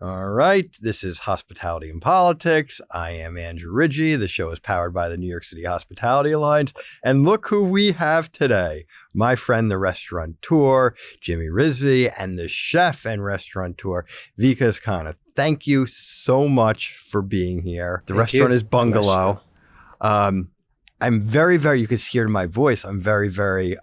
All right. This is Hospitality and Politics. I am Andrew Rizvi. The show is powered by the New York City Hospitality Alliance. And look who we have today. My friend, the restaurateur, Jimmy Rizvi, and the chef and restaurateur, Vikas Khanna. Thank you so much for being here. The restaurant is Bungalow. I'm very, you can hear in my voice, I'm very,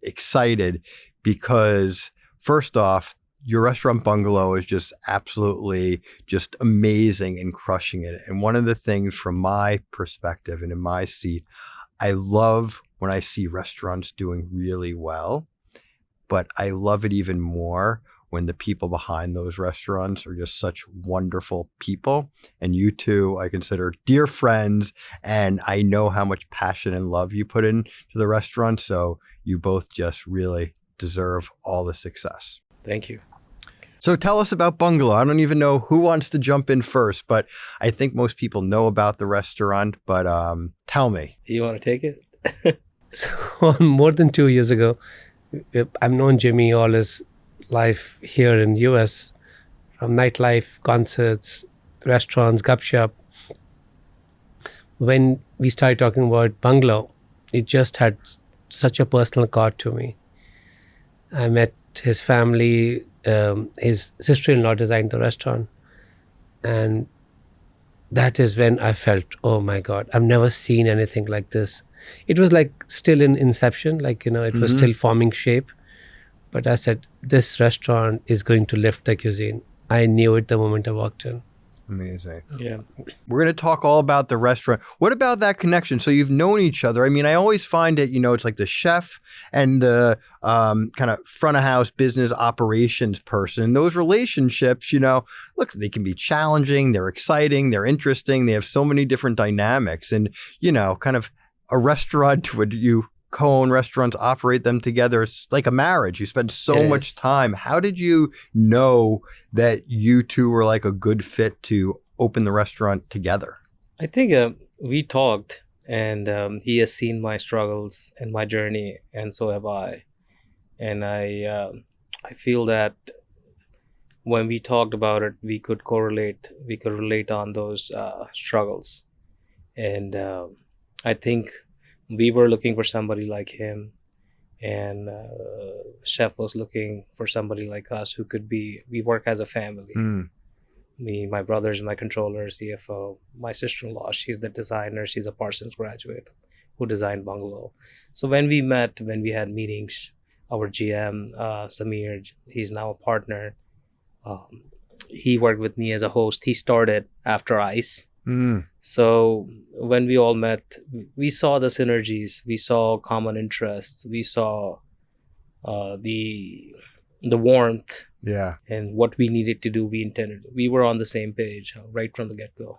excited because first off, your restaurant Bungalow is just absolutely just amazing and crushing it. And one of the things from my perspective and in my seat, I love when I see restaurants doing really well, but I love it even more when the people behind those restaurants are just such wonderful people. And you two, I consider dear friends, and I know how much passion and love you put into the restaurant. So you both just really deserve all the success. Thank you. So tell us about Bungalow. I don't even know who wants to jump in first, but I think most people know about the restaurant, but tell me. You want to take it? So more than 2 years ago, I've known Jimmy all his life here in US, from nightlife, concerts, restaurants, gupshup. When we started talking about Bungalow, it just had such a personal chord to me. I met his family. His sister-in-law designed the restaurant, and that is when I felt, oh my God, I've never seen anything like this. It was like still in inception, it was still forming shape. But I said, this restaurant is going to lift the cuisine. I knew it the moment I walked in. Amazing. Yeah. We're going to talk all about the restaurant. What about that connection? So you've known each other. I mean, I always find it, it's like the chef and the kind of front of house business operations person. Those relationships, look, they can be challenging. They're exciting. They're interesting. They have so many different dynamics. And, kind of a restaurant, would you co-own restaurants, operate them together? It's like a marriage. You spend so much time. How did you know that you two were like a good fit to open the restaurant together? I think we talked, and he has seen my struggles and my journey, and so have I. And I feel that when we talked about it, we could relate on those struggles. And I think we were looking for somebody like him, and chef was looking for somebody like us we work as a family. Me, my brothers, my controller, CFO, my sister-in-law, she's the designer, she's a Parsons graduate who designed Bungalow. So when we met, when we had meetings, our GM, Samir, he's now a partner. He worked with me as a host. He started after ICE. So when we all met, we saw the synergies, we saw common interests, we saw the warmth, and what we needed to do, we intended. We were on the same page right from the get-go.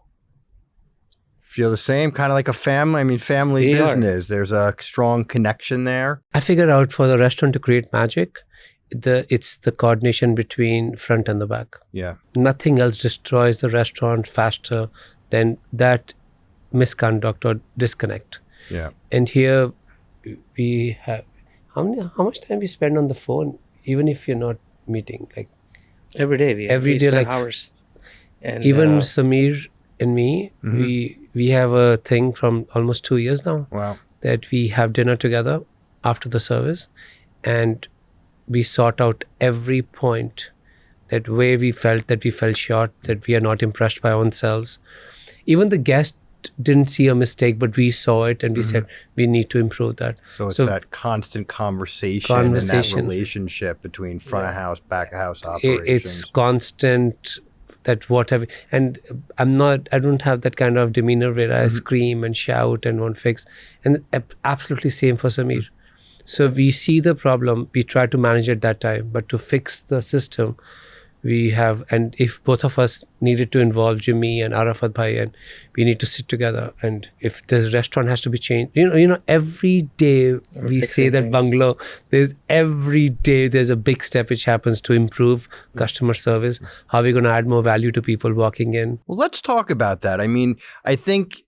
Feel the same, kind of like a family? I mean, family business. There's a strong connection there. I figured out for the restaurant to create magic, it's the coordination between front and the back. Yeah. Nothing else destroys the restaurant faster than that misconduct or disconnect. Yeah. And here we have how much time we spend on the phone, even if you're not meeting, like every day. We spend like hours. And even Samir and me, we have a thing from almost 2 years now. Wow. That we have dinner together after the service, and we sort out every point that way we felt short, that we are not impressed by ourselves. Even the guest didn't see a mistake, but we saw it and we said, we need to improve that. So it's that constant conversation and that relationship between front of house, back of house operations. It's constant, that whatever. And I don't have that kind of demeanor where I scream and shout and won't fix. And absolutely same for Samir. So we see the problem, we try to manage it that time, but to fix the system, we have, and if both of us needed to involve Jimmy and Arafat Bhai, and we need to sit together, and if the restaurant has to be changed, every day we say that Bungalow, every day there's a big step which happens to improve customer service. How are we going to add more value to people walking in? Well, let's talk about that. I mean, I think,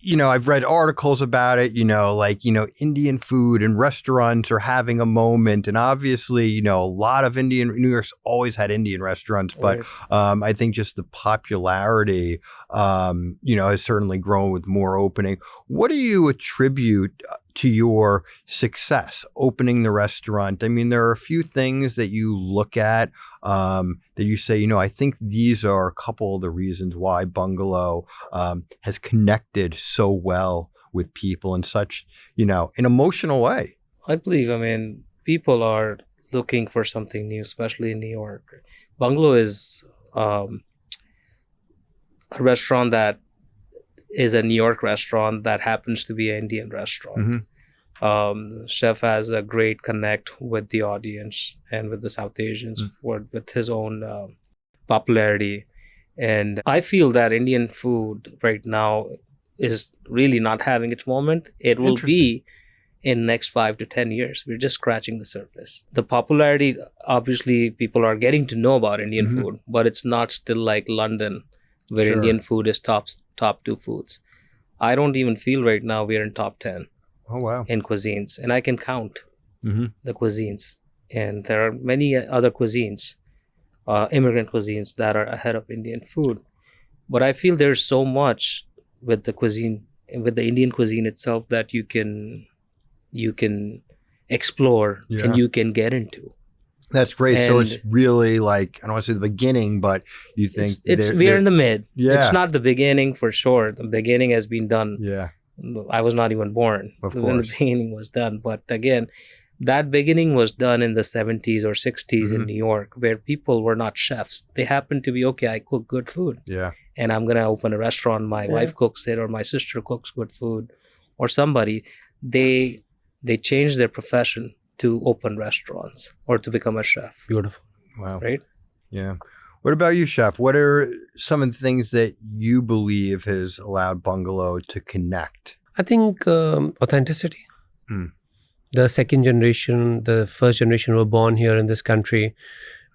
I've read articles about it, Indian food and restaurants are having a moment. And obviously, a lot of New York's always had Indian restaurants, but I think just the popularity, has certainly grown with more opening. What do you attribute to your success opening the restaurant? I mean, there are a few things that you look at that you say, I think these are a couple of the reasons why Bungalow has connected so well with people in such, an emotional way. I believe, people are looking for something new, especially in New York. Bungalow is a restaurant that is a New York restaurant that happens to be an Indian restaurant. Chef has a great connect with the audience and with the South Asians with his own popularity. And I feel that Indian food right now is really not having its moment. It will be in next 5 to 10 years. We're just scratching the surface. The popularity, obviously, people are getting to know about Indian food, but it's not still like London, where Indian food is top 2 foods. I don't even feel right now we're in top 10. Oh, wow. In cuisines. And I can count the cuisines. And there are many other cuisines, immigrant cuisines, that are ahead of Indian food. But I feel there's so much with the cuisine, with the Indian cuisine itself, that you can explore and you can get into. That's great. And so it's really like, I don't want to say the beginning, but you think we're in the mid. Yeah. It's not the beginning for sure. The beginning has been done. Yeah. I was not even born when the beginning was done. But again, that beginning was done in the 70s or 60s in New York, where people were not chefs. They happened to be, I cook good food. Yeah. And I'm going to open a restaurant. My wife cooks it, or my sister cooks good food, or somebody. They changed their profession to open restaurants or to become a chef. Beautiful. Wow. Right? Yeah. What about you, Chef? What are some of the things that you believe has allowed Bungalow to connect? I think authenticity. The second generation, the first generation were born here in this country.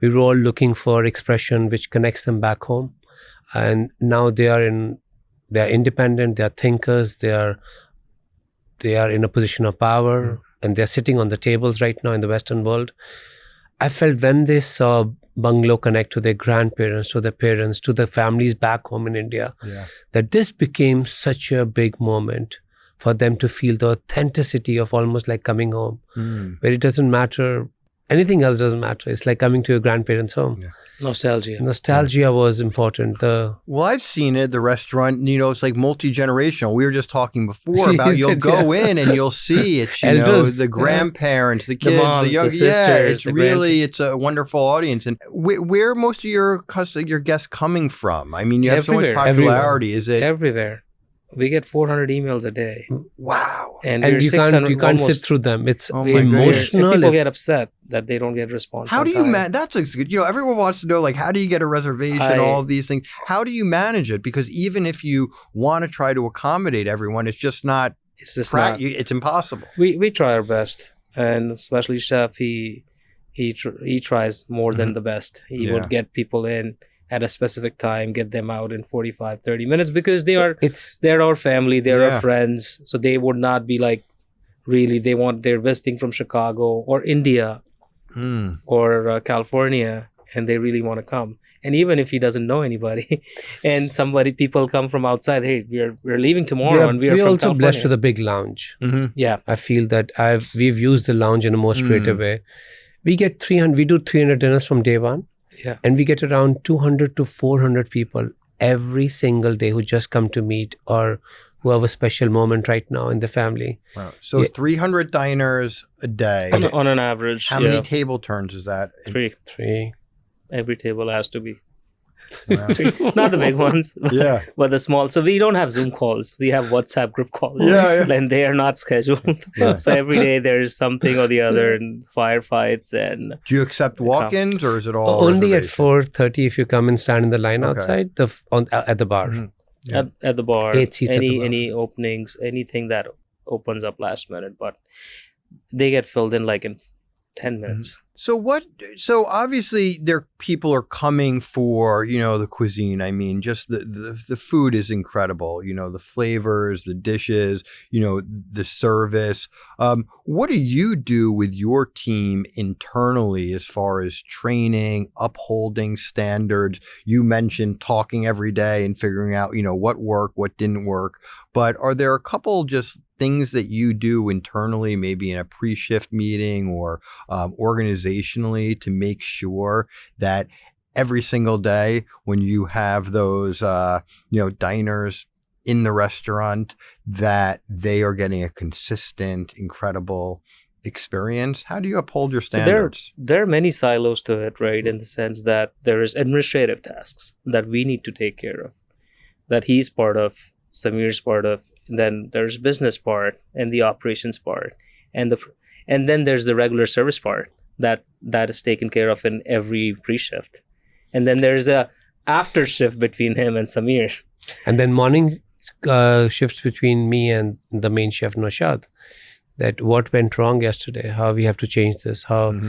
We were all looking for expression which connects them back home. And now they are independent, they are thinkers, they are in a position of power, and they're sitting on the tables right now in the Western world. I felt when they saw Bungalow connect to their grandparents, to their parents, to their families back home in India, that this became such a big moment for them to feel the authenticity of almost like coming home, where it doesn't matter, anything else doesn't matter. It's like coming to your grandparents' home. Yeah. Nostalgia was important. Well, I've seen it, the restaurant, it's like multi-generational. We were just talking before about you'll go in and you'll see it, the grandparents, the kids, the moms, the young, the sisters, it's a wonderful audience. And where are most of your guests coming from? I mean, you have so much popularity. Is it? Everywhere. We get 400 emails a day. Wow. And you can't sit through them. It's emotional. People get upset that they don't get response. How do you that's good. Everyone wants to know, like, how do you get a reservation, all of these things. How do you manage it? Because even if you want to try to accommodate everyone, it's just not, it's impossible. We try our best. And especially Chef, he tries more than the best. He would get people in at a specific time, get them out in 45, 30 minutes, because they're our family, they're our friends. So they would not be like, really, they're visiting from Chicago or India or California, and they really want to come. And even if he doesn't know anybody, and people come from outside, hey, we're leaving tomorrow, and we're from also California. Blessed with a big lounge. Yeah, I feel that we've used the lounge in the most creative way. We do 300 dinners from day one. Yeah. And we get around 200 to 400 people every single day who just come to meet or who have a special moment right now in the family. Wow. So 300 diners a day. On an average. How many table turns is that? 3. Every table has to be. Wow. Not the big ones, yeah, but the small. So we don't have Zoom calls. We have WhatsApp group calls, and they are not scheduled. Yeah. So every day there is something or the other, and firefights. And do you accept walk-ins, or is it all only at 4:30 if you come and stand in the line outside at the bar? At the bar, any any openings, anything that opens up last minute, but they get filled in like in 10 minutes. So obviously people are coming for, the cuisine. I mean, just the food is incredible, the flavors, the dishes, the service. What do you do with your team internally as far as training, upholding standards? You mentioned talking every day and figuring out, what worked, what didn't work, but are there a couple just things that you do internally, maybe in a pre-shift meeting or organizationally, to make sure that every single day when you have those, diners in the restaurant, that they are getting a consistent, incredible experience? How do you uphold your standards? So there are many silos to it, right? In the sense that there is administrative tasks that we need to take care of, that he's part of, Samir's part of. Then there's business part and the operations part, and then there's the regular service part that is taken care of in every pre-shift, and then there's a after shift between him and Samir, and then morning shifts between me and the main chef Naushad. That what went wrong yesterday, how we have to change this, how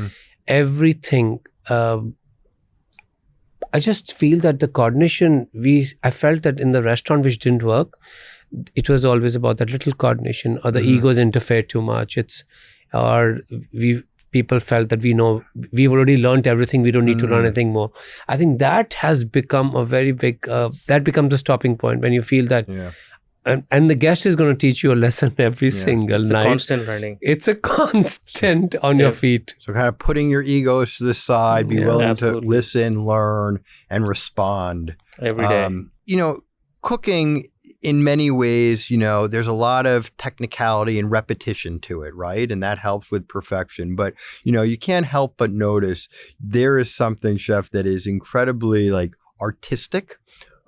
everything. I just feel that the coordination I felt that in the restaurant which didn't work, it was always about that little coordination, or the egos interfere too much. People felt that we've already learned everything, we don't need to learn anything more. I think that has become a very big, that becomes a stopping point when you feel that, and the guest is going to teach you a lesson every single night. It's a constant learning. It's a constant on your feet. So kind of putting your egos to the side, be willing to listen, learn, and respond. Every day. Cooking, in many ways, there's a lot of technicality and repetition to it, right? And that helps with perfection. But, you can't help but notice there is something, Chef, that is incredibly artistic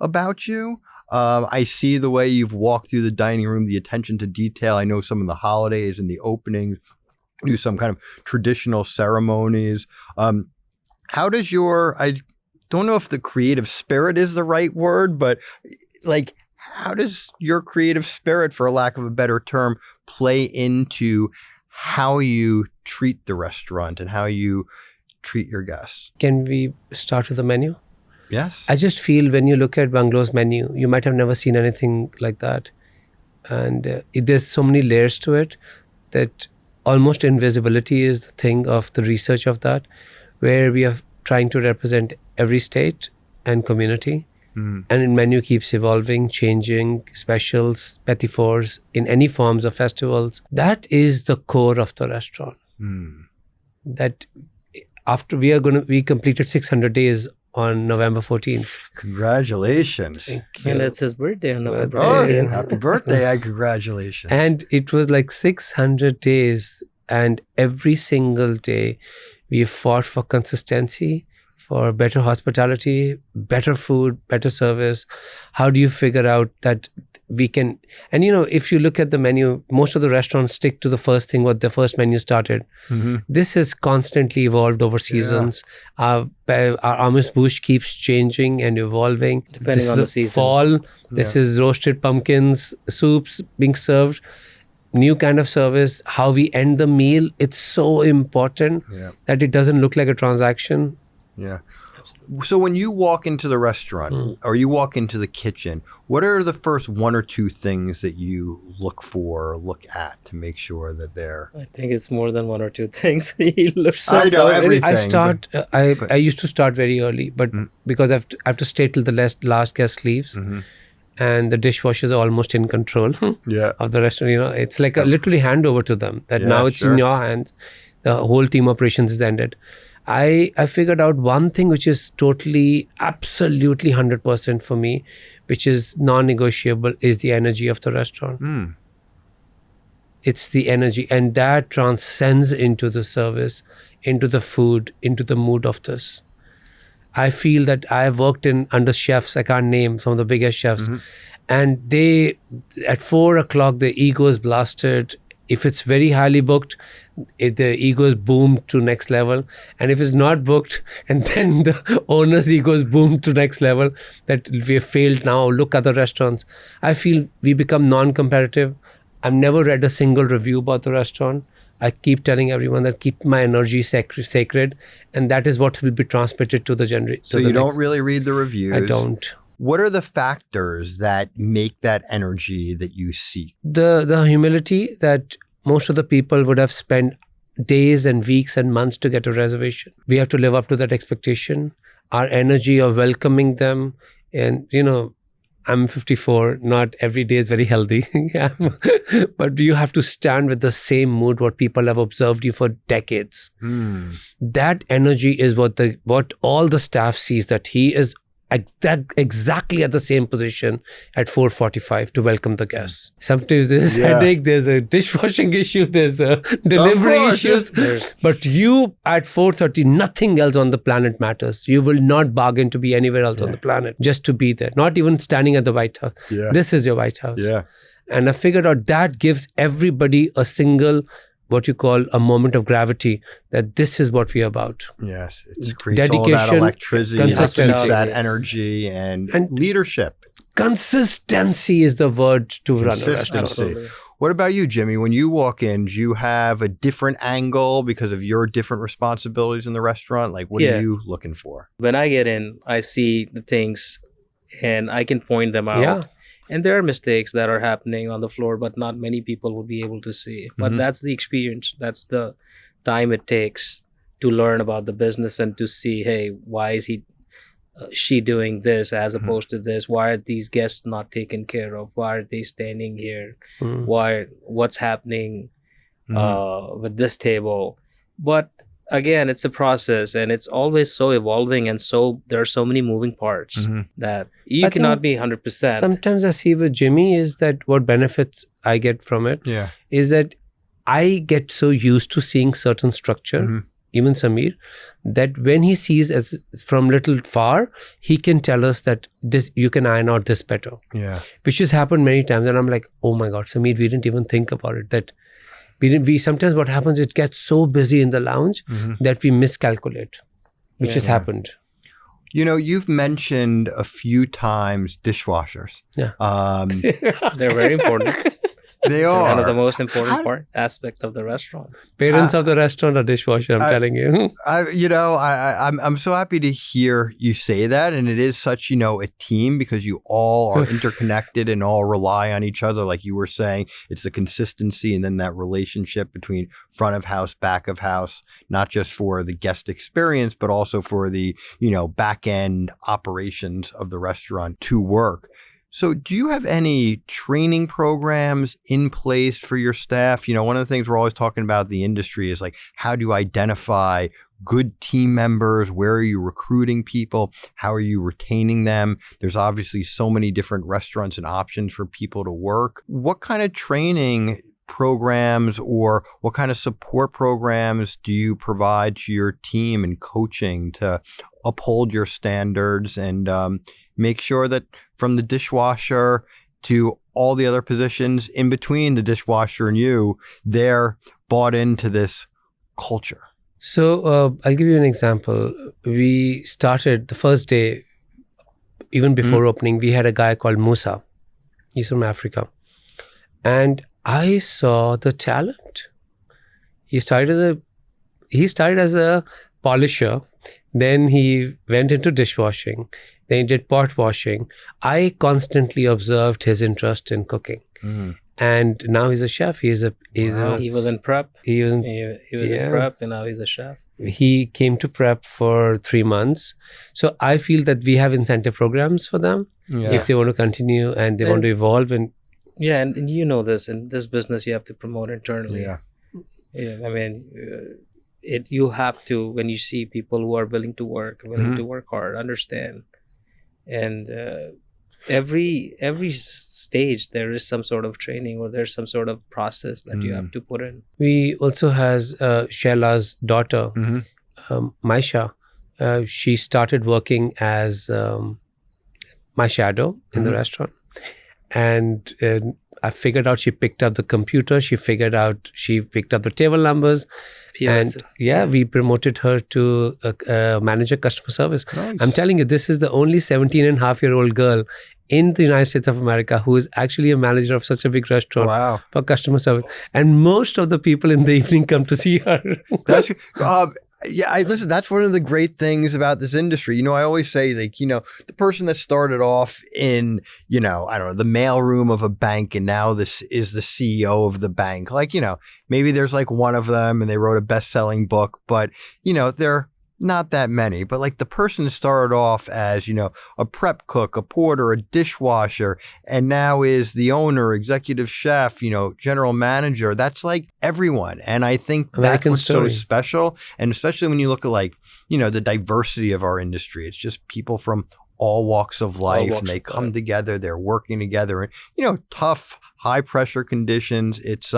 about you. I see the way you've walked through the dining room, the attention to detail. I know some of the holidays and the openings, do some kind of traditional ceremonies. How does I don't know if the creative spirit is the right word, but how does your creative spirit, for lack of a better term, play into how you treat the restaurant and how you treat your guests? Can we start with the menu? Yes. I just feel when you look at Bungalow's menu, you might have never seen anything like that. And there's so many layers to it that almost invisibility is the thing of the research of that, where we are trying to represent every state and community. And the menu keeps evolving, changing, specials, petit fours, in any forms of festivals. That is the core of the restaurant. That after we completed 600 days on November 14th. Congratulations. Thank you. And it's his birthday on November 14th. Happy birthday, and congratulations. And it was 600 days, and every single day we fought for consistency, for better hospitality, better food, better service. How do you figure out that we can, and if you look at the menu, most of the restaurants stick to the first thing, what the first menu started. This has constantly evolved over seasons. Our amuse-bouche keeps changing and evolving. Depending on the season. Fall, this is roasted pumpkins, soups being served. New kind of service, how we end the meal, it's so important that it doesn't look like a transaction. Yeah. So when you walk into the restaurant or you walk into the kitchen, what are the first one or two things that you look for or look at to make sure that they're... I think it's more than one or two things. He looks I know everything. I used to start very early, but because I have to stay till the last guest leaves. And the dishwashers are almost in control of the restaurant. It's like a literally handover to them that now it's in your hands. The whole team operations is ended. I figured out one thing which is totally, absolutely 100% for me, which is non-negotiable, is the energy of the restaurant. It's the energy, and that transcends into the service, into the food, into the mood of this. I feel that I have worked under chefs, I can't name some of the biggest chefs, and they, at 4 o'clock, the ego is blasted. If it's very highly booked, the ego is boomed to next level. And if it's not booked, and then the owner's ego is boomed to next level, that we have failed now, look at the restaurants. I feel we become non-competitive. I've never read a single review about the restaurant. I keep telling everyone that keep my energy sacred, and that is what will be transmitted to the generation. So you don't really read the reviews. I don't. What are the factors that make that energy that you seek? The humility that most of the people would have spent days and weeks and months to get a reservation. We have to live up to that expectation. Our energy of welcoming them, and I'm 54, not every day is very healthy. But you have to stand with the same mood what people have observed you for decades. That energy is what all the staff sees, that he is exactly at the same position at 4:45 to welcome the guests. Sometimes there's a headache, there's a dishwashing issue, there's a delivery issues. But you at 4:30, nothing else on the planet matters. You will not bargain to be anywhere else on the planet, just to be there. Not even standing at the White House. This is your White House. And I figured out that gives everybody a single, what you call a moment of gravity, that this is what we are about. Yes, it creates all that electricity, consistency, that energy, and leadership. Consistency is the word to run a restaurant. What about you, Jimmy? When you walk in, do you have a different angle because of your different responsibilities in the restaurant? Like, what are you looking for? When I get in, I see the things and I can point them out. Yeah. And there are mistakes that are happening on the floor, but not many people will be able to see. But that's the experience. That's the time it takes to learn about the business and to see, hey, why is she doing this as opposed to this? Why are these guests not taken care of? Why are they standing here? What's happening with this table? But again, it's a process, and it's always so evolving, and so there are so many moving parts that you cannot be 100%. Sometimes I see with Jimmy is that what benefits I get from it is that I get so used to seeing certain structure, even Samir, that when he sees as from little far, he can tell us that this you can iron out this better. Which has happened many times, and I'm like, oh my God, Samir, we didn't even think about it. That we sometimes what happens, it gets so busy in the lounge that we miscalculate, which has happened. You've mentioned a few times dishwashers. They're very important. They are one of the most important aspect of the restaurant. Parents of the restaurant are dishwasher. I'm telling you. I'm so happy to hear you say that, and it is such a team, because you all are interconnected and all rely on each other. Like you were saying, it's the consistency, and then that relationship between front of house, back of house, not just for the guest experience, but also for the back end operations of the restaurant to work. So do you have any training programs in place for your staff? One of the things we're always talking about in the industry is like, how do you identify good team members? Where are you recruiting people? How are you retaining them? There's obviously so many different restaurants and options for people to work. What kind of training programs or what kind of support programs do you provide to your team and coaching to uphold your standards and make sure that from the dishwasher to all the other positions in between the dishwasher and you, they're bought into this culture? So I'll give you an example. We started the first day, even before opening, we had a guy called Musa. He's from Africa. And I saw the talent. He started as a polisher. Then he went into dishwashing. Then he did pot washing. I constantly observed his interest in cooking. And now he's a chef. He was in prep. He was in prep, and now he's a chef. He came to prep for 3 months. So I feel that we have incentive programs for them if they want to continue and they want to evolve. And and this, in this business, you have to promote internally. I mean, you have to, when you see people who are willing to work hard, understand. And every stage, there is some sort of training or there's some sort of process that you have to put in. We also has Shaila's daughter, Maisha. She started working as my shadow in the restaurant. And I figured out she picked up the computer. She picked up the table numbers. PLSs. And we promoted her to manager customer service. Nice. I'm telling you, this is the only 17-and-a-half-year-old girl in the United States of America who is actually a manager of such a big restaurant Wow. for customer service. And most of the people in the evening come to see her. That's yeah, listen, that's one of the great things about this industry. I always say, like, the person that started off in, I don't know, the mailroom of a bank and now this is the CEO of the bank. Like, maybe there's like one of them and they wrote a best-selling book, but, they're not that many. But like the person that started off as, a prep cook, a porter, a dishwasher, and now is the owner, executive chef, general manager. That's like everyone. And I think that's what's so special. And especially when you look at like, the diversity of our industry, it's just people from all walks of life and they come together, they're working together and, tough, high pressure conditions. It's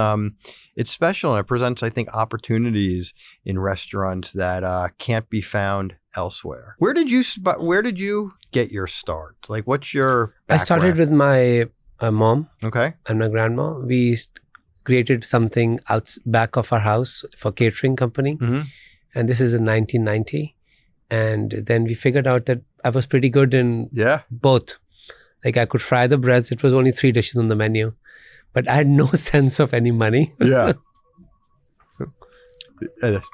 special and it presents, I think, opportunities in restaurants that can't be found elsewhere. Where did you get your start? Like, what's your background? I started with my mom. Okay. And my grandma. We created something out back of our house for catering company. Mm-hmm. And this is in 1990. And then we figured out that I was pretty good in both. Like I could fry the breads. It was only 3 dishes on the menu. But I had no sense of any money. Yeah.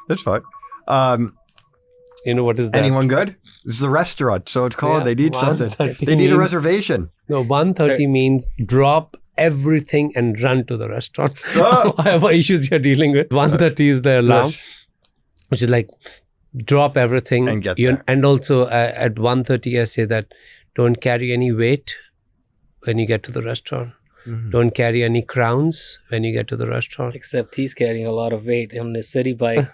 That's fine. What is that? Anyone good? This is a restaurant, so it's called, they need something. They need a reservation. No, 130 means drop everything and run to the restaurant. Whatever issues you're dealing with. 130 is the alarm, which is like drop everything. And get there. And also at 1:30, I say that don't carry any weight when you get to the restaurant. Mm-hmm. Don't carry any crowns when you get to the restaurant. Except he's carrying a lot of weight on his city bike.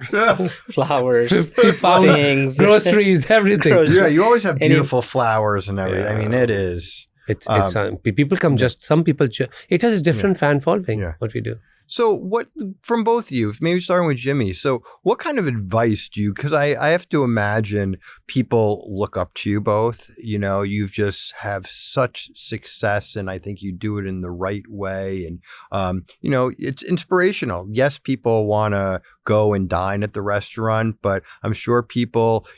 Flowers, 50 pounds, things, groceries, everything. Yeah, you always have beautiful flowers and everything. I mean, it is. It's people come some people, it has a different fan following, what we do. So from both of you, maybe starting with Jimmy, so what kind of advice do you, because I have to imagine people look up to you both, you just have such success and I think you do it in the right way. And, it's inspirational. Yes, people want to go and dine at the restaurant, but I'm sure people,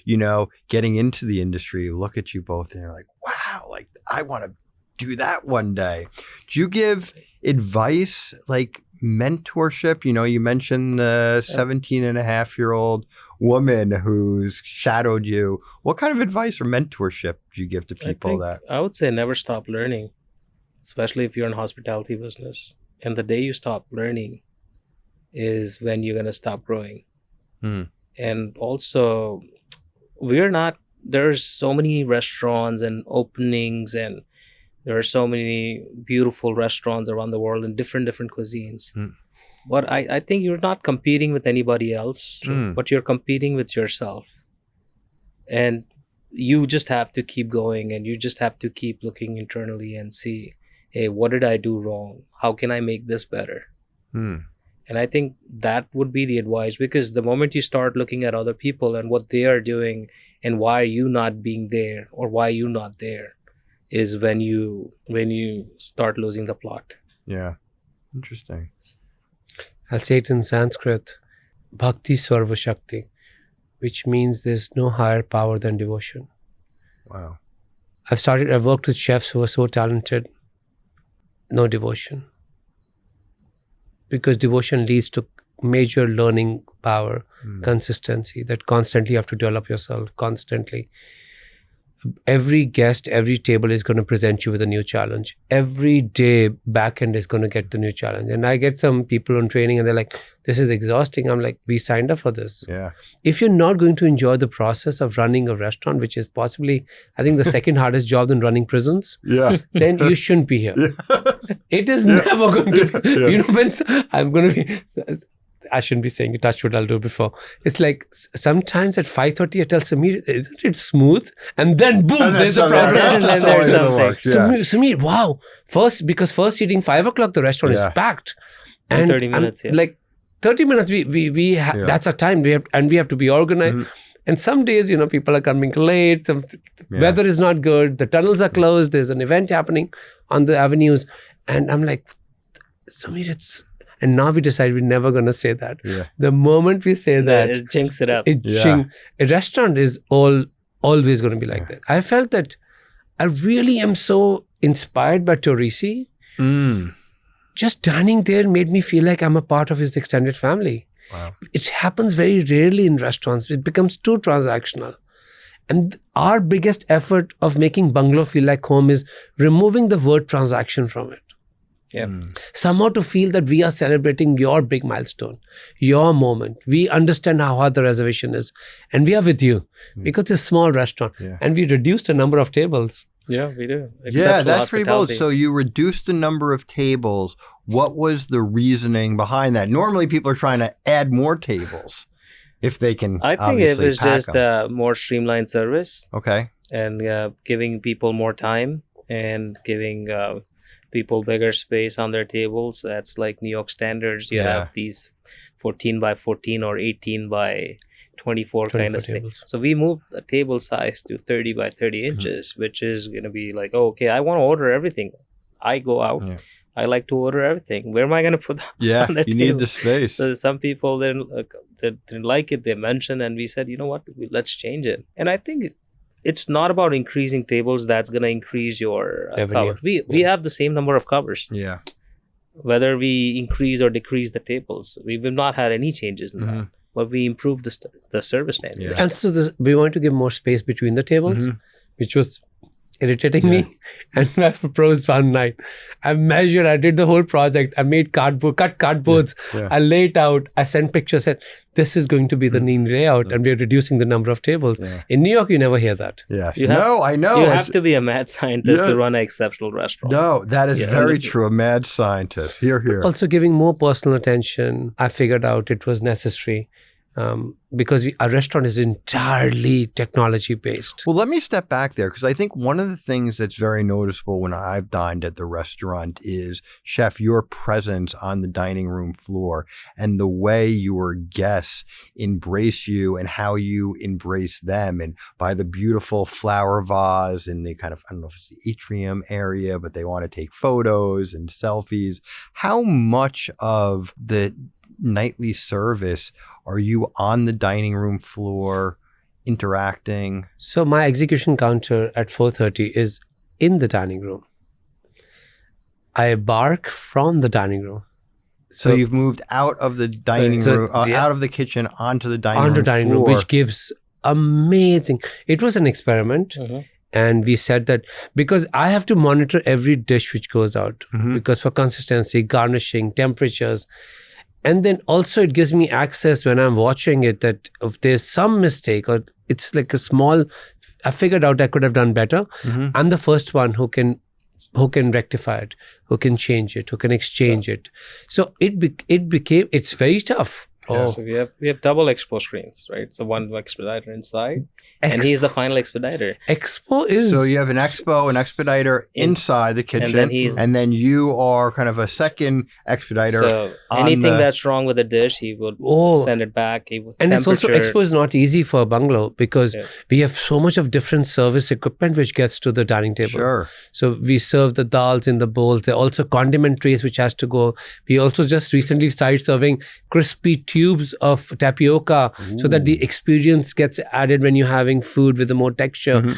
getting into the industry look at you both and they're like, wow, like I want to do that one day. Do you give advice like mentorship? You mentioned the 17-and-a-half-year-old woman who's shadowed you. What kind of advice or mentorship do you give to people I would say never stop learning, especially if you're in hospitality business. And the day you stop learning is when you're going to stop growing. And also, there's so many restaurants and openings and there are so many beautiful restaurants around the world in different cuisines. But I think you're not competing with anybody else, but you're competing with yourself. And you just have to keep going and you just have to keep looking internally and see, hey, what did I do wrong? How can I make this better? And I think that would be the advice, because the moment you start looking at other people and what they are doing and why are you not being there or why you not there, is when you start losing the plot. Yeah. Interesting. I'll say it in Sanskrit, Bhakti Sarva Shakti, which means there's no higher power than devotion. Wow. I've worked with chefs who are so talented, no devotion. Because devotion leads to major learning power, consistency, that constantly you have to develop yourself, constantly. Every guest, every table is going to present you with a new challenge. Every day, backend is going to get the new challenge. And I get some people on training and they're like, this is exhausting. I'm like, we signed up for this. Yeah. If you're not going to enjoy the process of running a restaurant, which is possibly, I think, the second hardest job than running prisons, then you shouldn't be here. It is never going to be, when I'm going to be... I shouldn't be saying it, touch wood, I'll do it before. It's like sometimes at 5:30 I tell Samir, isn't it smooth? And then boom, there's a problem. And then there's something. Samir, wow. First eating 5 o'clock, the restaurant is packed. And 30 minutes, like 30 minutes, we that's our time. We have to be organized. And some days, people are coming late. Weather is not good. The tunnels are closed. There's an event happening on the avenues. And I'm like, Samir, and now we decide we're never going to say that. The moment we say that, it jinx it up. A restaurant is always going to be like that. I felt that I really am so inspired by Torrisi. Just dining there made me feel like I'm a part of his extended family. Wow. It happens very rarely in restaurants. It becomes too transactional. And our biggest effort of making Bungalow feel like home is removing the word transaction from it. Yeah. Somehow to feel that we are celebrating your big milestone, your moment. We understand how hard the reservation is. And we are with you because it's a small restaurant. Yeah. And we reduced the number of tables. Yeah, we do. Yeah, that's pretty bold. hospitality. So you reduced the number of tables. What was the reasoning behind that? Normally people are trying to add more tables if they can. I think it was just more streamlined service. Okay. And giving people more time and giving people bigger space on their tables. That's like New York standards. You have these 14 by 14 or 18 by 24 kind of thing. So we moved the table size to 30 by 30 inches, which is going to be like, oh, okay, I want to order everything. I go out. Yeah. I like to order everything. Where am I going to put that? Yeah, on the you table? need the space. So some people didn't like it. They mentioned, and we said, you know what? Let's change it. And I think it's not about increasing tables that's going to increase your cover. We have the same number of covers. Yeah. Whether we increase or decrease the tables, we've not had any changes in that. But we improved the service standard. Yeah. And so we want to give more space between the tables, which was irritating me. And I proposed one night. I measured, I did the whole project. I made cut cardboards. Yeah. I laid out, I sent pictures, said, this is going to be the new layout and we're reducing the number of tables. Yeah. In New York, you never hear that. Yeah. I know. You have to be a mad scientist to run an exceptional restaurant. No, that is very true. A mad scientist. Here. Also giving more personal attention. I figured out it was necessary. Because our restaurant is entirely technology based. Well, let me step back there because I think one of the things that's very noticeable when I've dined at the restaurant is, Chef, your presence on the dining room floor and the way your guests embrace you and how you embrace them, and by the beautiful flower vase in the kind of, I don't know if it's the atrium area, but they want to take photos and selfies. How much of the nightly service are you on the dining room floor interacting? So my execution counter at 4:30 is in the dining room. I bark from the dining room. So you've moved out of the dining room, out of the kitchen onto the dining room floor. Which gives amazing. It was an experiment. And we said that because I have to monitor every dish which goes out, because for consistency, garnishing, temperatures. And then also it gives me access when I'm watching it that if there's some mistake or it's like a small, I figured out I could have done better. I'm the first one who can rectify it, who can change it, who can exchange it. So it's very tough. Yeah, so we have double expo screens, right? So one expediter inside, and he's the final expediter. Expo is... So you have an expo, an expediter inside the kitchen, and then you are kind of a second expediter. So anything that's wrong with the dish, he would send it back. And it's also, expo is not easy for a bungalow because we have so much of different service equipment which gets to the dining table. Sure. So we serve the dals in the bowls. There are also condiment trays which has to go. We also just recently started serving crispy tubes of tapioca so that the experience gets added when you're having food with more texture.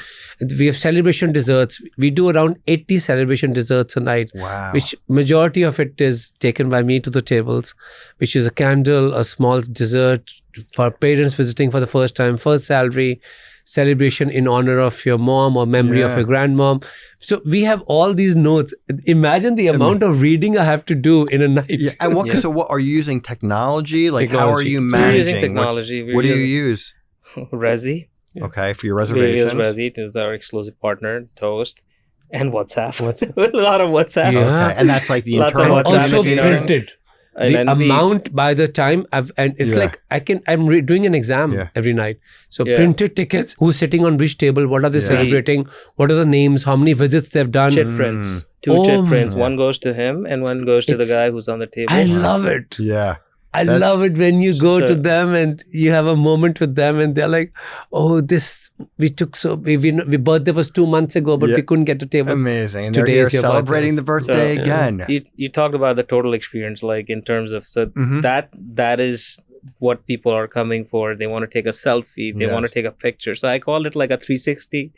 We have celebration desserts. We do around 80 celebration desserts a night, which majority of it is taken by me to the tables, which is a candle, a small dessert for parents visiting for the first time, first salary, celebration in honor of your mom or memory of your grandmom. So we have all these notes. Imagine the amount of reading I have to do in a night. Yeah. And so what are you using technology? Like how are you managing? We're using technology. What do you use? Rizvi. Okay, for your reservations. We use Rizvi. It's our exclusive partner, Toast, and WhatsApp. A lot of WhatsApp. Yeah. Okay. And that's like the internal also printed. The amount by the time it's like I'm doing an exam every night. So printed tickets, who's sitting on which table, what are they celebrating, what are the names, how many visits they've done. Chit prints, two chit prints. One goes to him and one goes to the guy who's on the table. I love it. Yeah. I love it when you go to them and you have a moment with them and they're like, oh, we birthday was 2 months ago, but we couldn't get to table. Amazing. And today is celebrating the birthday again. You talked about the total experience, like in terms of, that is what people are coming for. They want to take a selfie. They want to take a picture. So I call it like a 360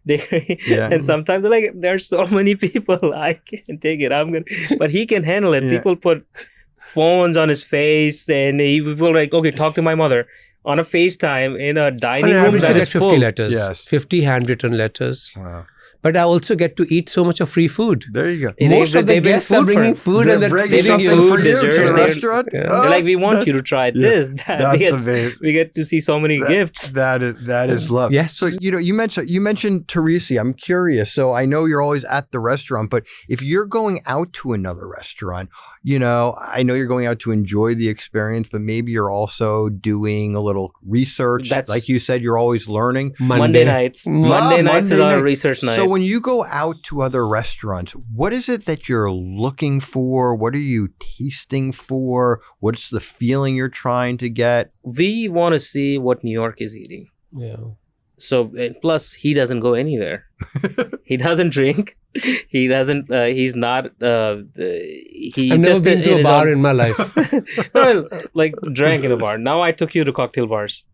degree. And sometimes they're like, there's so many people, I can't take it. But he can handle it. People put phones on his face, and people like, okay, talk to my mother on a FaceTime in a dining room that is 50 full. letters, 50 handwritten letters. Wow. But I also get to eat so much of free food. There you go. Most of the guests are bringing food, and they're bringing something for you desserts, to the restaurant. They're like, we want you to try this. We get to see so many gifts. That is love. Yes. So you mentioned Teresi. I'm curious. So I know you're always at the restaurant, but if you're going out to another restaurant, I know you're going out to enjoy the experience, but maybe you're also doing a little research. Like you said, you're always learning. Monday nights. Monday nights is our research night. So when you go out to other restaurants, what is it that you're looking for? What are you tasting for? What's the feeling you're trying to get? We want to see what New York is eating. Yeah. So plus he doesn't go anywhere. He doesn't drink. He doesn't. He's not. He I've just never been to a bar in my life. Well, like drank in a bar. Now I took you to cocktail bars.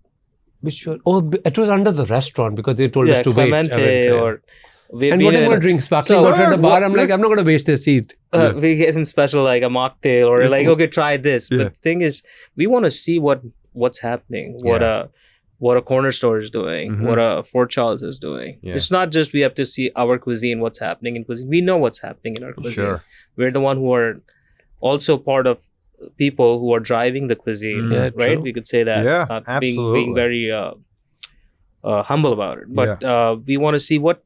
Which one? Oh, it was under the restaurant because they told us to Clemente wait. or. And whatever drinks, sparkling water at the bar, I'm like, I'm not going to waste this seat. We get him special like a mocktail or like, okay, try this. But the thing is, we want to see what's happening, what a corner store is doing, what a Fort Charles is doing. It's not just we have to see our cuisine, what's happening in cuisine. We know what's happening in our cuisine. Sure. We're the one who are also part of people who are driving the cuisine, right? True. We could say that. Yeah, absolutely. Being very humble about it. But we want to see where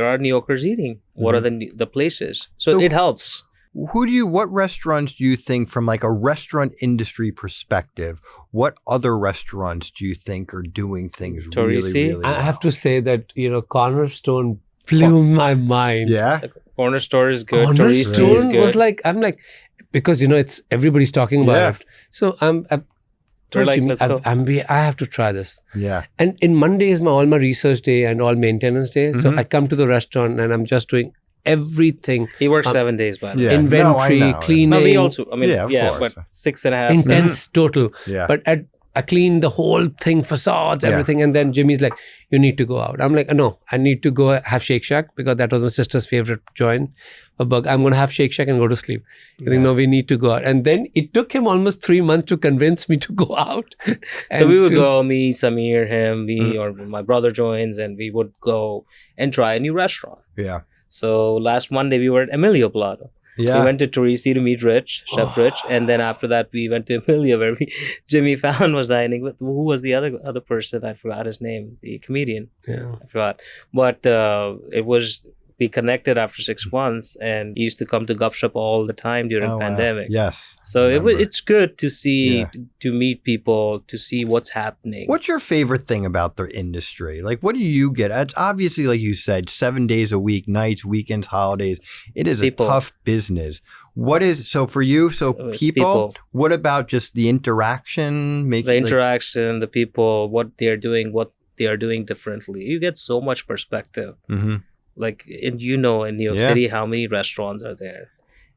are New Yorkers eating? What are the places? So it helps. What restaurants do you think, from like a restaurant industry perspective, what other restaurants do you think are doing things really well? I have to say that, Cornerstone blew my mind. Yeah. The corner store is good. Cornerstone was like, I'm like, because, it's everybody's talking about it. So We're like, let's go. I have to try this. Yeah. And in Monday is all my research day and all maintenance day. So I come to the restaurant and I'm just doing everything. He works 7 days, by the way. Inventory, cleaning. No, we also, but course. 6.5. Intense total. Yeah. But I clean the whole thing, facades, everything. And then Jimmy's like, you need to go out. I'm like, no, I need to go have Shake Shack because that was my sister's favorite joint. I'm going to have Shake Shack and go to sleep. I think, no, we need to go out. And then it took him almost 3 months to convince me to go out. So we would go, me, Samir, him, me, or my brother joins, and we would go and try a new restaurant. Yeah. So last Monday, we were at Emilio Plato. Yeah. We went to Teresi to meet Chef Rich. And then after that, we went to Emilio where Jimmy Fallon was dining with. Who was the other person? I forgot his name. The comedian. Yeah. I forgot. But we connected after 6 months and he used to come to Gupshup all the time during pandemic. Yes. So it's good to see, to meet people, to see what's happening. What's your favorite thing about the industry? Like, what do you get? It's obviously, like you said, 7 days a week, nights, weekends, holidays. It is a tough business. So for you, people, what about just the interaction? The interaction, the people, what they are doing differently. You get so much perspective. Mm-hmm. Like, in New York City, how many restaurants are there?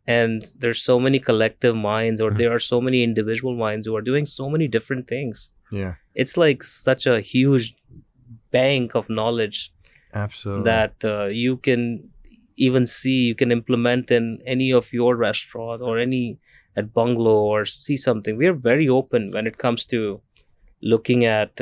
And there's so many collective minds, or there are so many individual minds who are doing so many different things. Yeah. It's like such a huge bank of knowledge. Absolutely. That you can even see, you can implement in any of your restaurant or at Bungalow, or see something. We are very open when it comes to looking at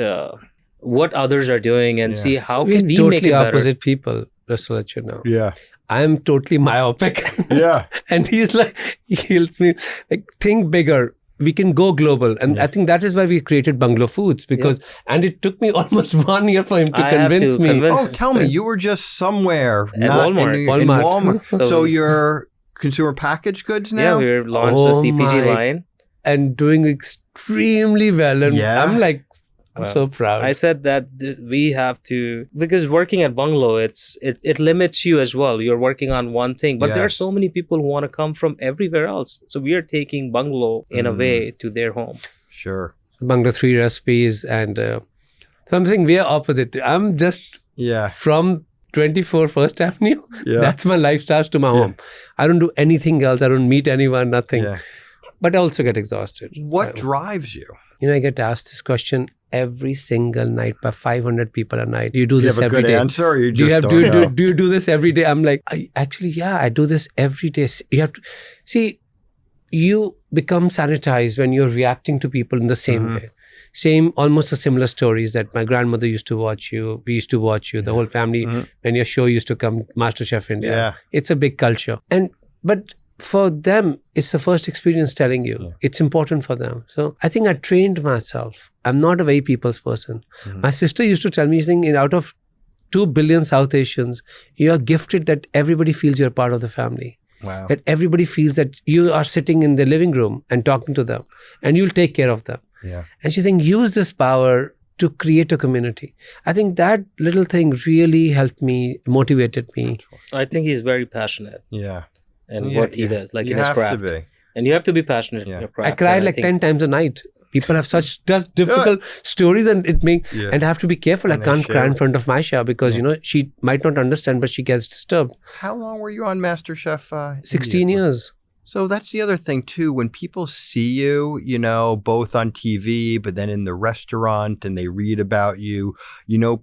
what others are doing and see how can we make it better. Totally opposite people. Just to let you know. Yeah. I'm totally myopic. Yeah. And he's like, he tells me, like, think bigger. We can go global. And I think that is why we created Bungalow Foods and it took me almost 1 year for him to convince me. Tell me, you were just somewhere at Walmart. In Walmart. So you're consumer packaged goods now? Yeah, we launched a CPG line. And doing extremely well. And I'm like, I'm so proud. I said that we have to, because working at Bungalow, it limits you as well. You're working on one thing, but there are so many people who want to come from everywhere else. So we are taking Bungalow in a way to their home. Sure. Bungalow 3 recipes and something we are opposite. I'm just from 24 First Avenue. Yeah. That's my life starts to my home. I don't do anything else. I don't meet anyone, nothing. Yeah. But I also get exhausted. What drives you? I get asked this question every single night by 500 people a night. You do You this have a every good day. answer, or you Do you just have don't know? do you do this every day? I'm like, I do this every day. You have to see, you become sanitized when you're reacting to people in the same way. Almost the similar stories that my grandmother used to watch you. We used to watch you. The whole family, when your show used to come, MasterChef India. Yeah. It's a big culture. But for them, it's the first experience telling you. Yeah. It's important for them. So I think I trained myself. I'm not a very people's person. My sister used to tell me, out of 2 billion South Asians, you are gifted that everybody feels you're part of the family. Wow. That everybody feels that you are sitting in the living room and talking to them and you'll take care of them. Yeah. And she's saying, use this power to create a community. I think that little thing really helped me, motivated me. I think he's very passionate. Yeah. And Yeah, what he does, like you in his have craft. to be. And you have to be passionate Yeah. in your craft. I cried and like think 10 times a night. People have such difficult stories and Yeah. and I have to be careful. And I they can't cry share in it. front of Maisha because, she might not understand, but she gets disturbed. How long were you on MasterChef? 16 India? years. So that's the other thing too. When people see you, both on TV, but then in the restaurant, and they read about you,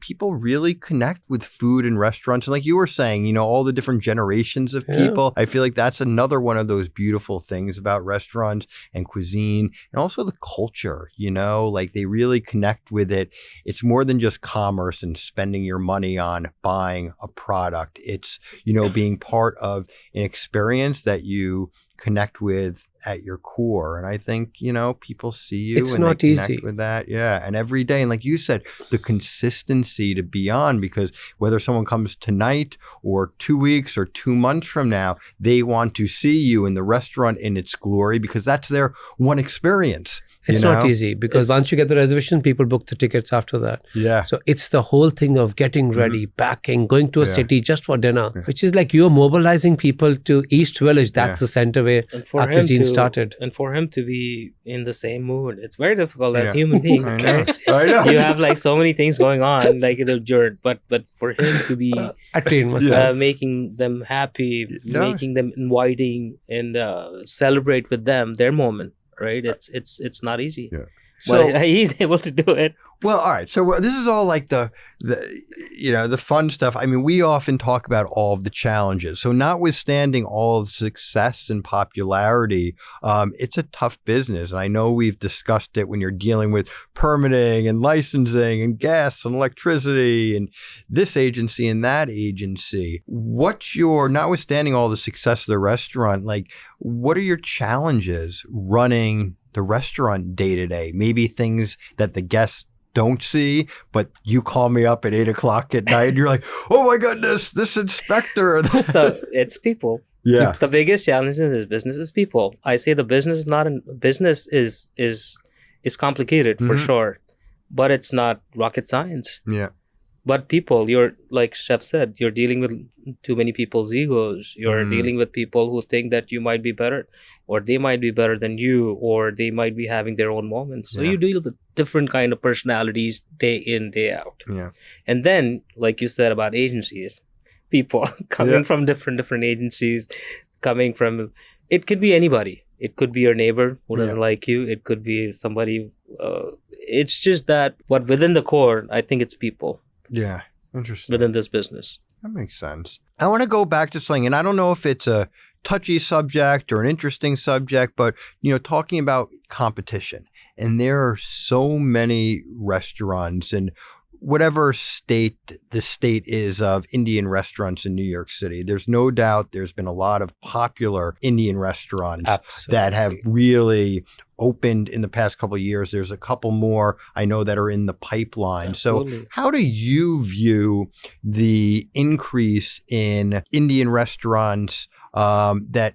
people really connect with food and restaurants. And like you were saying, all the different generations of people. I feel like that's another one of those beautiful things about restaurants and cuisine, and also the culture. Like they really connect with it. It's more than just commerce and spending your money on buying a product. It's being part of an experience that you connect with at your core. And I think, people see you It's and not they connect easy. with that. Yeah. And every day. And like you said, the consistency to be on, because whether someone comes tonight or 2 weeks or 2 months from now, they want to see you in the restaurant in its glory, because that's their one experience. It's not easy because once you get the reservation, people book the tickets after that. Yeah. So it's the whole thing of getting ready, packing, going to a Yeah. city just for dinner, which is like you're mobilizing people to East Village. That's the center where and for our him cuisine to started. and for him to be in the same mood, it's very difficult as human beings. I know. Okay? I know. You have like so many things going on, like in the journey, but for him to be I trained myself. making them happy, Yeah. making them inviting, and celebrate with them their moment, right? It's not easy. Yeah. But So- he's able to do it. Well, all right. So this is all like the fun stuff. I mean, we often talk about all of the challenges. So notwithstanding all of the success and popularity, it's a tough business. And I know we've discussed it when you're dealing with permitting and licensing and gas and electricity and this agency and that agency. Notwithstanding all the success of the restaurant, like what are your challenges running the restaurant day to day? Maybe things that the guests don't see, but you call me up at 8:00 at night and you're like, oh my goodness, this inspector. So it's people. Yeah. The biggest challenge in this business is people. I say the business is not business is complicated for sure, but it's not rocket science. Yeah. But people, you're like Chef said, you're dealing with too many people's egos. You're dealing with people who think that you might be better, or they might be better than you, or they might be having their own moments. So you deal with different kind of personalities day in, day out. Yeah. And then, like you said about agencies, people coming from different agencies, it could be anybody. It could be your neighbor who doesn't like you. It could be somebody. It's just that, but within the core, I think it's people. Yeah. Interesting. Within this business. That makes sense. I want to go back to something, and I don't know if it's a touchy subject or an interesting subject, but, talking about competition. And there are so many restaurants in whatever state the state is of Indian restaurants in New York City. There's no doubt there's been a lot of popular Indian restaurants that have really opened in the past couple of years. There's a couple more I know that are in the pipeline. Absolutely. So how do you view the increase in Indian restaurants that,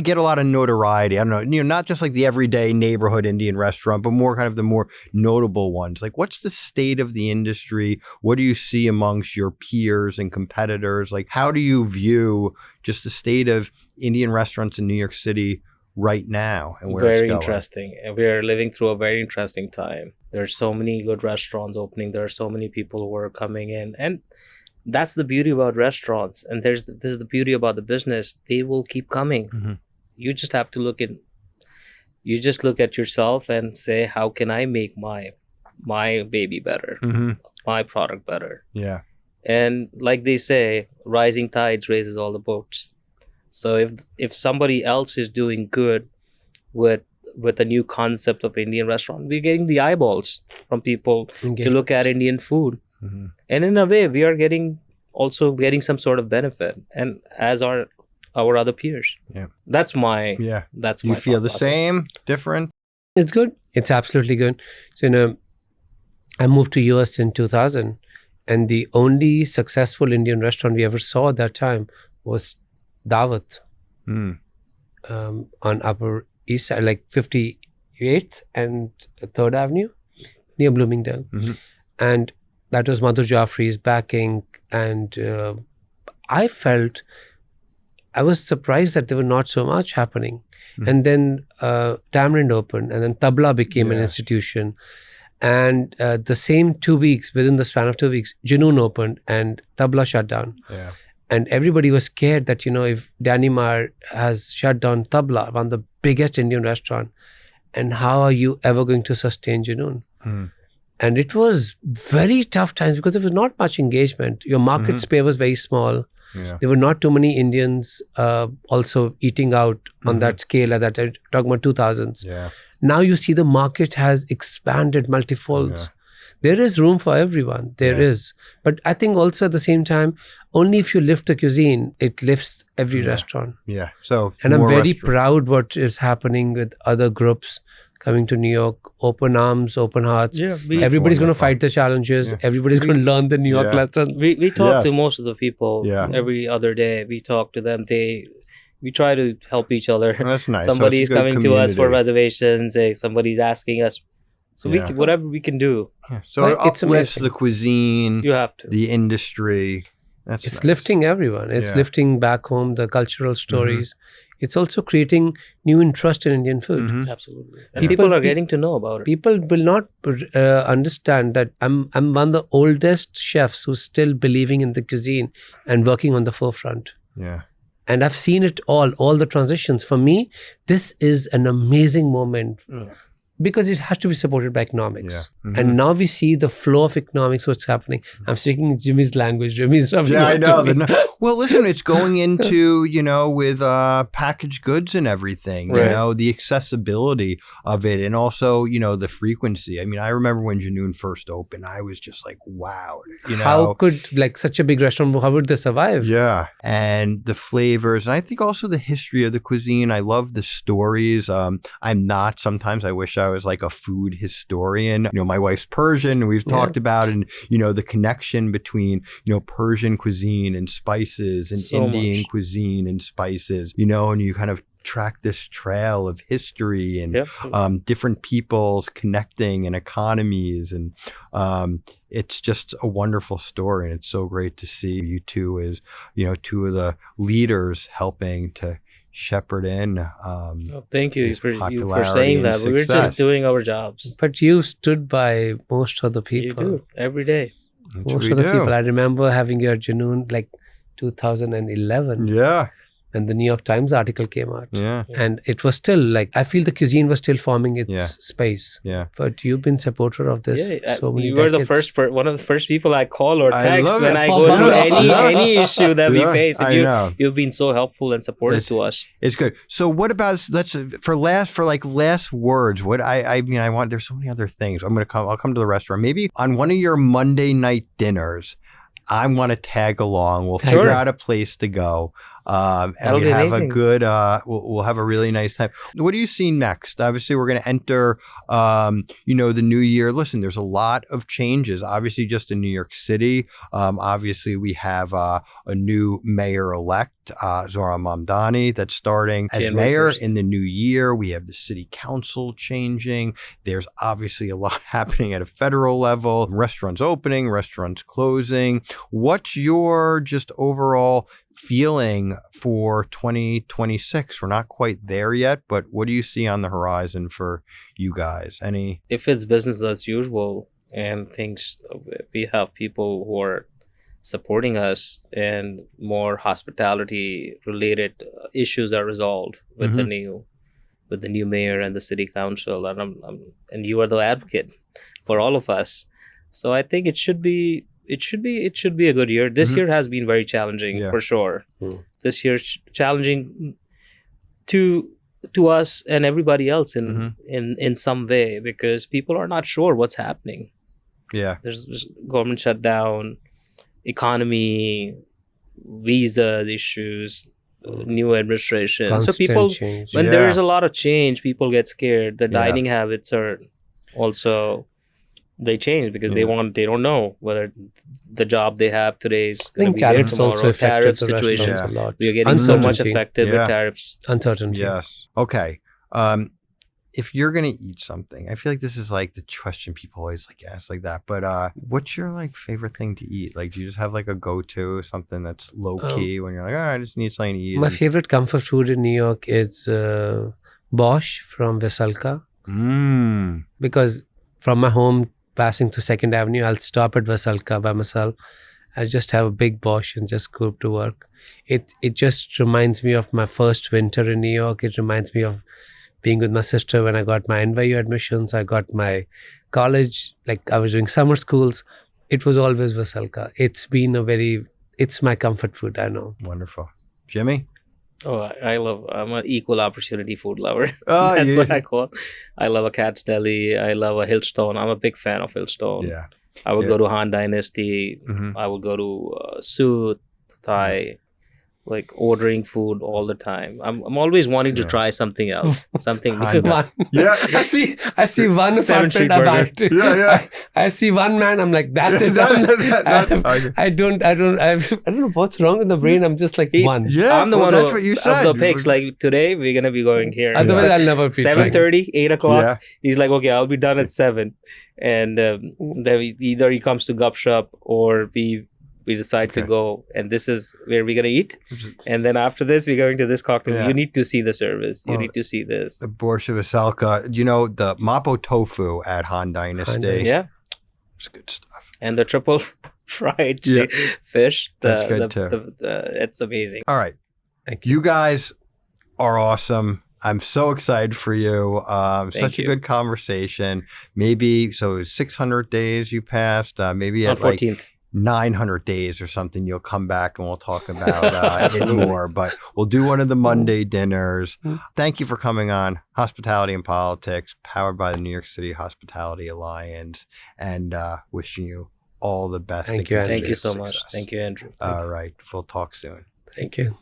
get a lot of notoriety? I don't know, not just like the everyday neighborhood Indian restaurant, but more kind of the more notable ones. Like, what's the state of the industry? What do you see amongst your peers and competitors? Like, how do you view just the state of Indian restaurants in New York City right now and where it's Very going? interesting. And we are living through a very interesting time. There's so many good restaurants opening. There are so many people who are coming in, and that's the beauty about restaurants. And this is the beauty about the business. They will keep coming. Mm-hmm. You just have to look in. You just look at yourself and say, how can I make my baby better, my product better? Yeah. And like they say, rising tides raises all the boats. So if somebody else is doing good with a new concept of Indian restaurant, we're getting the eyeballs from people to look at Indian food. And in a way, we are getting some sort of benefit, and as are our other peers. Yeah. That's my You feel the same, different? It's good. It's absolutely good. So, I moved to US in 2000, and the only successful Indian restaurant we ever saw at that time was Dawat on Upper East Side, like 58th and 3rd Avenue near Bloomingdale. And that was Madhur Jaffrey's backing. And I was surprised that there were not so much happening. And then Tamarind opened, and then Tabla became an institution. And the same 2 weeks, within the span of 2 weeks, Junoon opened and Tabla shut down. Yeah. And everybody was scared that, if Danny Meyer has shut down Tabla, one of the biggest Indian restaurant, and how are you ever going to sustain Junoon? And it was very tough times because there was not much engagement. Your market space was very small. Yeah. There were not too many Indians also eating out on that scale at that time, talking about 2000s. Yeah. Now you see the market has expanded multifolds. Yeah. There is room for everyone. There is. But I think also at the same time, only if you lift the cuisine, it lifts every restaurant. Yeah. So, and I'm very proud what is happening with other groups coming to New York, open arms, open hearts. Yeah, everybody's going to fight the challenges. Everybody's going to learn the New York lessons. We talk to most of the people every other day. We talk to them. We try to help each other. That's nice. Somebody's coming to us for reservations. Somebody's asking us. So whatever we can do. Yeah. So it uplifts the cuisine. You have to. The industry. It's lifting everyone. It's lifting back home the cultural stories. It's also creating new interest in Indian food. Absolutely. And people are getting to know about it. People will not understand that I'm one of the oldest chefs who's still believing in the cuisine and working on the forefront. Yeah. And I've seen it all the transitions. For me, this is an amazing moment. Because it has to be supported by economics. Yeah. And now we see the flow of economics, what's happening. I'm speaking Jimmy's language. Jimmy's rubbing I know. Well, listen, it's going into, with packaged goods and everything, the accessibility of it, and also, the frequency. I mean, I remember when Junoon first opened, I was just like, wow. How could such a big restaurant, how would they survive? Yeah. And the flavors. And I think also the history of the cuisine. I love the stories. I'm not. Sometimes I wish I was like a food historian. My wife's Persian. We've talked about, and the connection between Persian cuisine and spices and so Indian much. cuisine and spices. And you kind of track this trail of history and different peoples connecting and economies, and it's just a wonderful story. And it's so great to see you two as two of the leaders helping to shepherd in. Thank you for saying that. We were just doing our jobs. But you stood by most of the people. You do every day. Most of the people. I remember having your Junoon 2011. Yeah. And the New York Times article came out. Yeah. And it was still I feel the cuisine was still forming its space. Yeah. But you've been supporter of this so many You were decades. the first one of the first people I call or text when I go Bungalow. through any issue that we face. And I you've been so helpful and supportive to us. It's good. So what about last words? What I want, there's so many other things. I'll come to the restaurant. Maybe on one of your Monday night dinners, I want to tag along. We'll figure out a place to go. And That'll we be have amazing. a good, we'll have a really nice time. What do you see next? Obviously, we're going to enter, the new year. Listen, there's a lot of changes, obviously, just in New York City. Obviously, we have a new mayor-elect, Zohran Mamdani, that's starting as January mayor 1st. in the new year. We have the city council changing. There's obviously a lot happening at a federal level. Restaurants opening, restaurants closing. What's your just overall feeling for 2026? We're not quite there yet, but what do you see on the horizon for you guys? If it's business as usual and we have people who are supporting us and more hospitality related issues are resolved with the new with the new mayor and the city council, and you are the advocate for all of us. So I think it should be a good year. This year has been very challenging for sure. This year's challenging to us and everybody else in some way, because people are not sure what's happening. Yeah. There's government shutdown, economy, visa issues, new administration. Constant so people change. when there is a lot of change, people get scared. The dining habits are also, they change because they don't know whether the job they have today is going to be there tariffs tomorrow. also affected Tariff the situation. restaurants a lot. We are getting so much Uncertainty. affected with tariffs. Uncertainty. Yes. Okay. If you're gonna eat something, I feel like this is like the question people always like ask like that. But what's your like favorite thing to eat? Like, do you just have like a go-to, something that's low key when you're like, I just need something to eat? My favorite comfort food in New York is Bosch from Veselka. Because from my home, passing to 2nd Avenue, I'll stop at Veselka by myself. I just have a big Bosch and just go to work. It just reminds me of my first winter in New York. It reminds me of being with my sister when I got my NYU admissions. I got my college, like I was doing summer schools. It was always Veselka. It's my comfort food, I know. Wonderful. Jimmy? Oh, I'm an equal opportunity food lover. Oh, That's what I call. I love a Cat's Deli. I love a Hillstone. I'm a big fan of Hillstone. Yeah. I would go to Han Dynasty. I would go to Soot, Thai, like ordering food all the time. I'm always wanting to try something else. Something new. One. Yeah. I see one 7th Street apartment Burger. about I see one man, I'm like, that's it. I don't know what's wrong with the brain. I'm just like one. Yeah, I'm the one that's what you said. of the picks. Like today, we're gonna be going here. Otherwise, I'll never be 7:30, 8 o'clock. Yeah. He's like, okay, I'll be done at 7, and then either he comes to Gup Shop or we decide to go, and this is where we're gonna eat. And then after this, we're going to this cocktail. Yeah. You need to see the service. You need to see this. The Borscht Veselka. You know, the Mapo tofu at Han Dynasty. Yeah, It's good stuff. and the triple fried fish. That's good too. It's amazing. All right. Thank you. You guys are awesome. I'm so excited for you. Such a you. good conversation. Maybe, so it was 600 days you passed. Maybe On at like 14th. 900 days or something, you'll come back and we'll talk about it more. But we'll do one of the Monday dinners. Thank you for coming on Hospitality and Politics, powered by the New York City Hospitality Alliance, and wishing you all the best. Thank you, Andrew. Thank you so success. much. Thank you, Andrew. All right. We'll talk soon. Thank you.